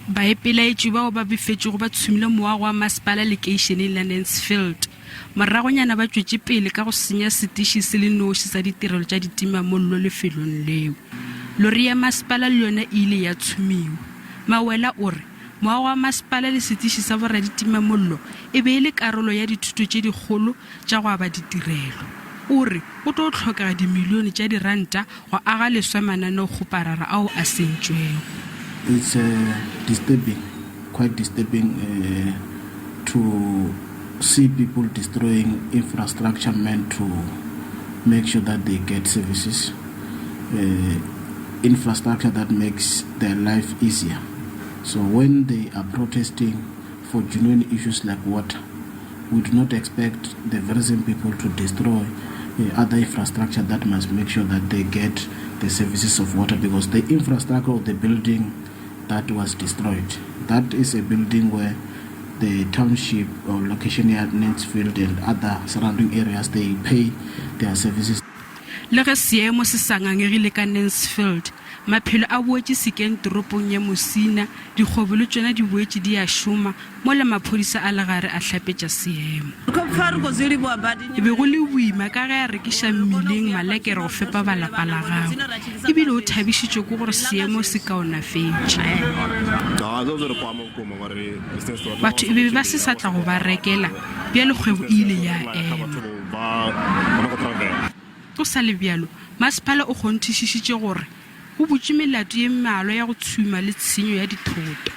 Baepelaetso bao ba befetšego ba tshumile moago wa masepala lekeišeneng la Nancefield. Moragonyana ba tšwetše pele ka go senya seteshe se le noši sa ditirelo tša ditimamollo lefelong leo. Lori ya masepala le yona ile ya tshumiwa. Mawela o re moago wa masepala le seteshe sa boraditimamollo e be e le karolo ya dithuto tše dikgolo tša go aba ditirelo. O re o tlo tlhokega dimilione tša diranta go aga leswa mananeokgoparara ao a sentswego. It's disturbing, quite disturbing to see people destroying infrastructure meant to make sure that they get services, infrastructure that makes their life easier. So when they are protesting for genuine issues like water, we do not expect the very same people to destroy other infrastructure that must make sure that they get the services of water, because the infrastructure of the building that was destroyed, that is a building where the township or location at Nancefield and other surrounding areas, they pay their services. Le ge seemo se sangangegile ka Nancefield, maphelo a boetse sekeng toropong ya Musina, dikgobo le tsona di boetse di a šoma mola maphodisa a legare a hlapetša seemo. E be go le boima ka ge a rekiša mmileng malekere go fepa balapa la gago, ebile o thabišitšwe ke gore seemo se kaonafetše. Batho e be ba se sa tla go ba rekela, bjalo kgwebo ile ya ema. Go sa le bjalo, masepala o kgonthišišitše gore go butše melato ye mmalwa ya go tshuma le tshenyo ya dithoto.